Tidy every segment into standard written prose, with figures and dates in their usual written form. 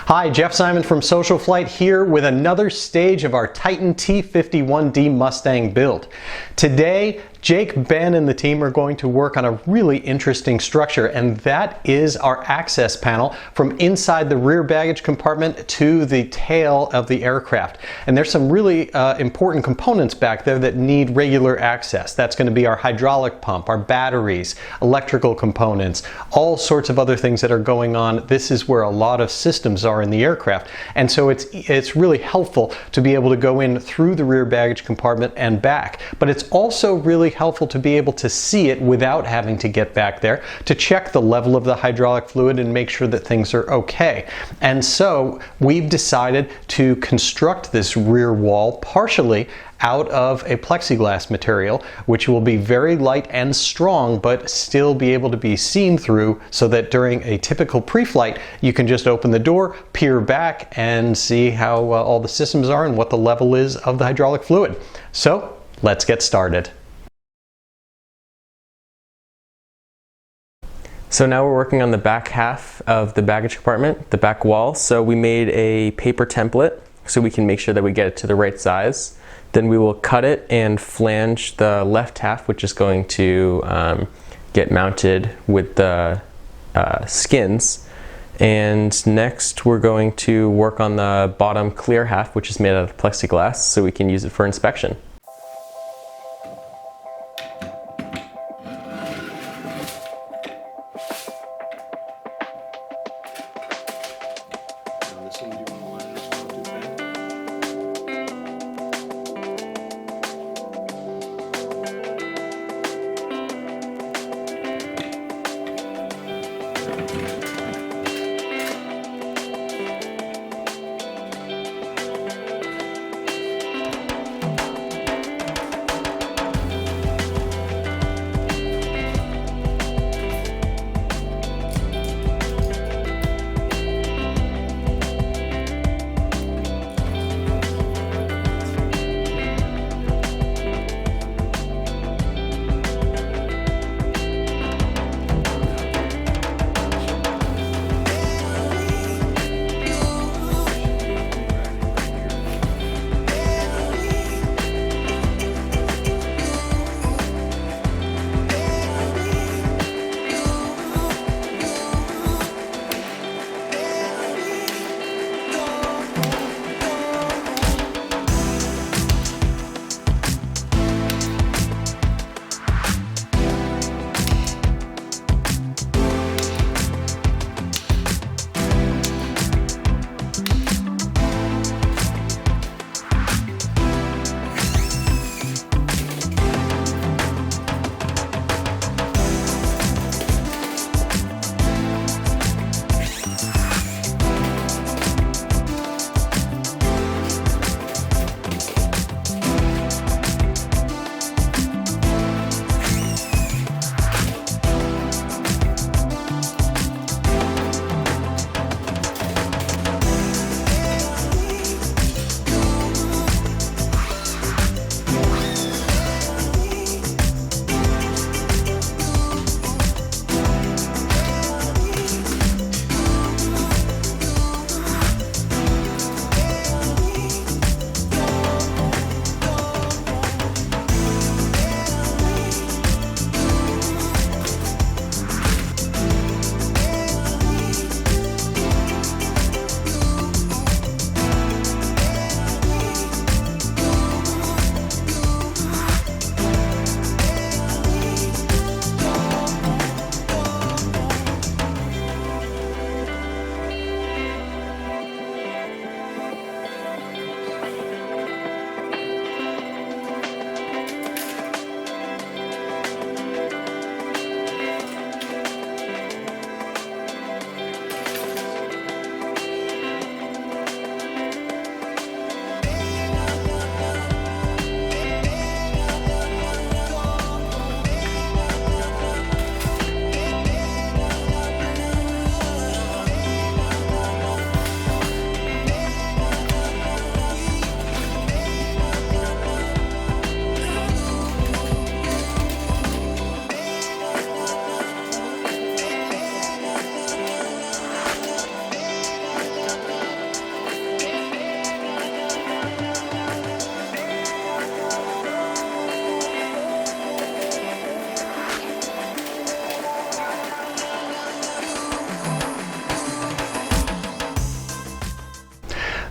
Hi, Jeff Simon from SocialFlight here with another stage of our Titan T-51D Mustang build. Today, Jake, Ben, and the team are going to work on a really interesting structure, and that is our access panel from inside the rear baggage compartment to the tail of the aircraft. And there's some really important components back there that need regular access. That's going to be our hydraulic pump, our batteries, electrical components, all sorts of other things that are going on. This is where a lot of systems are in the aircraft, and so it's really helpful to be able to go in through the rear baggage compartment and back. But it's also really helpful to be able to see it without having to get back there, to check the level of the hydraulic fluid and make sure that things are okay. And so we've decided to construct this rear wall partially out of a plexiglass material, which will be very light and strong but still be able to be seen through, so that during a typical pre-flight you can just open the door, peer back, and see how all the systems are and what the level is of the hydraulic fluid. So let's get started. So now we're working on the back half of the baggage compartment, the back wall. So we made a paper template so we can make sure that we get it to the right size. Then we will cut it and flange the left half, which is going to get mounted with the skins. And next we're going to work on the bottom clear half, which is made out of plexiglass, so we can use it for inspection.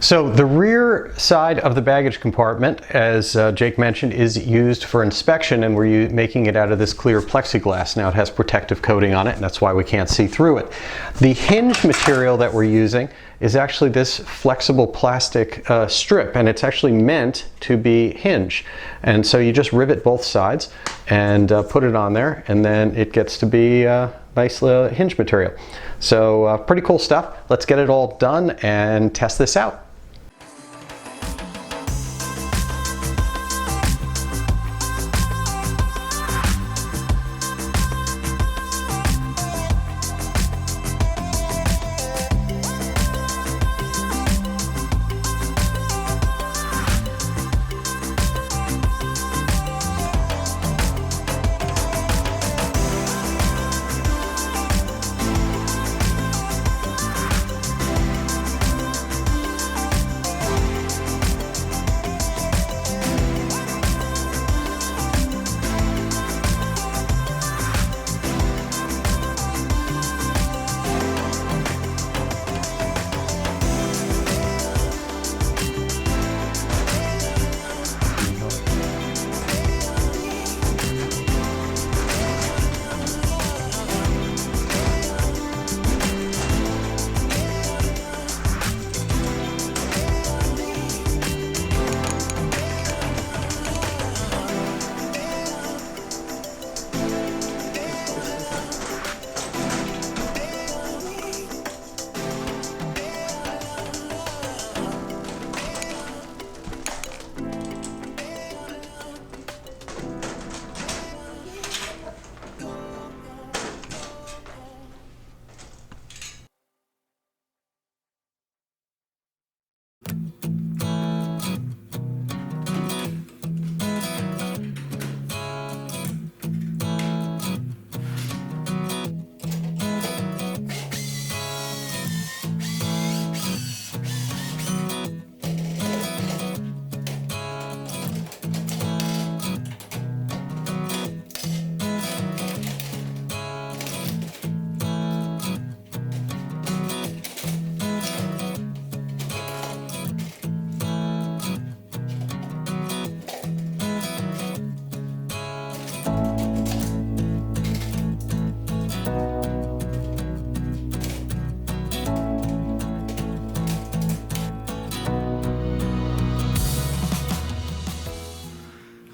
So the rear side of the baggage compartment, as Jake mentioned, is used for inspection, and we're making it out of this clear plexiglass. Now it has protective coating on it, and that's why we can't see through it. The hinge material that we're using is actually this flexible plastic strip, and it's actually meant to be hinge. And so you just rivet both sides and put it on there, and then it gets to be nice hinge material. So pretty cool stuff. Let's get it all done and test this out.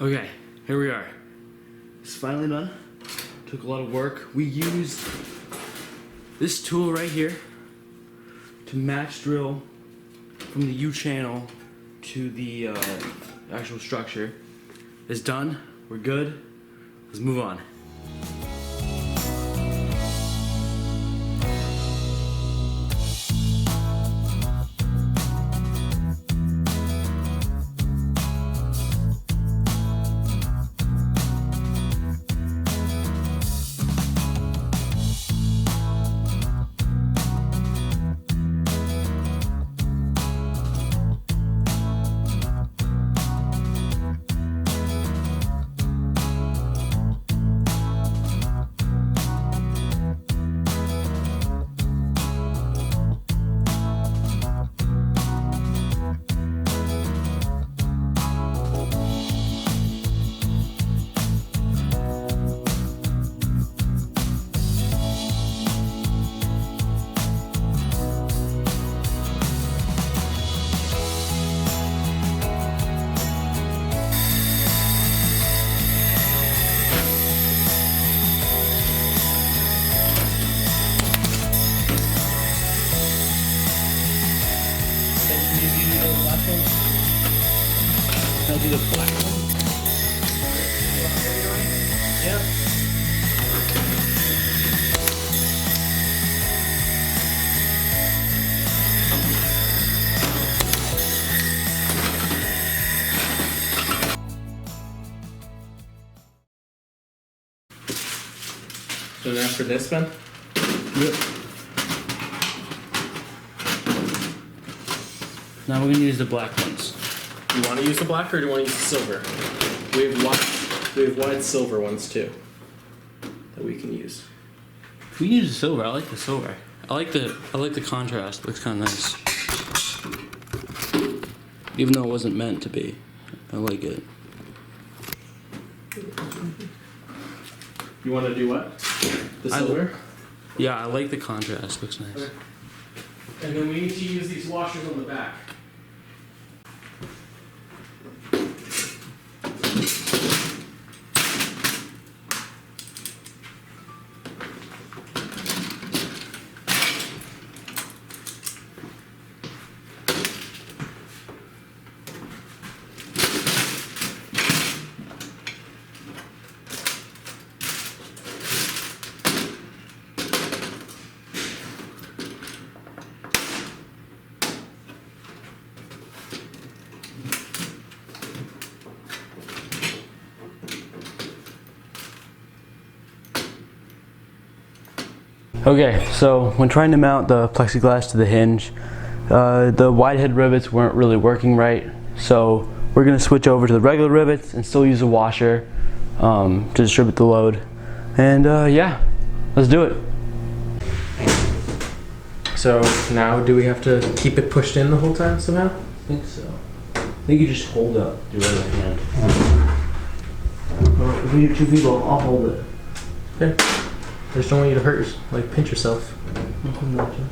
Okay, here we are. It's finally done. Took a lot of work. We used this tool right here to match drill from the U channel to the actual structure. It's done. We're good. Let's move on. Can I do the black one? Yeah. So now for this one? Yep. Now we're gonna use the black ones. Do you want to use the black or do you want to use the silver? We have wide silver ones too that we can use. We can use the silver. I like the silver. I like the contrast. Looks kind of nice. Even though it wasn't meant to be. I like it. You want to do what? The silver? Yeah, I like the contrast. Looks nice. Okay. And then we need to use these washers on the back. Okay, so when trying to mount the plexiglass to the hinge, the wide head rivets weren't really working right, so we're going to switch over to the regular rivets and still use a washer to distribute the load. And yeah, let's do it. So now do we have to keep it pushed in the whole time somehow? I think so. I think you just hold up your other hand. Or if we do two people, I'll hold it. Okay. I just don't want you to hurt yourself, like pinch yourself. Okay.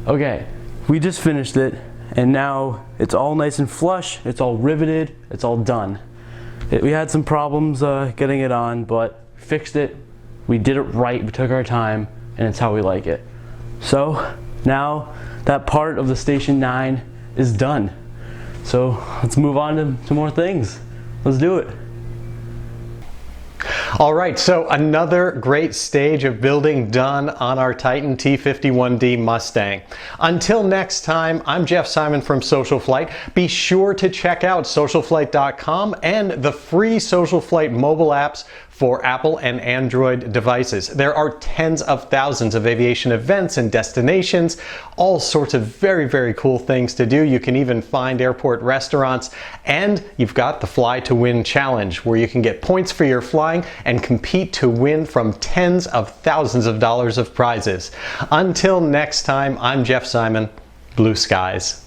Okay, we just finished it, and now it's all nice and flush, it's all riveted, it's all done. We had some problems getting it on, but fixed it, we did it right, we took our time, and it's how we like it. So now that part of the Station 9 is done. So let's move on to more things. Let's do it. All right, so another great stage of building done on our Titan T-51D Mustang. Until next time, I'm Jeff Simon from SocialFlight. Be sure to check out SocialFlight.com and the free SocialFlight mobile apps for Apple and Android devices. There are tens of thousands of aviation events and destinations, all sorts of very, very cool things to do. You can even find airport restaurants, and you've got the Fly to Win Challenge, where you can get points for your flying and compete to win from tens of thousands of dollars of prizes. Until next time, I'm Jeff Simon. Blue skies.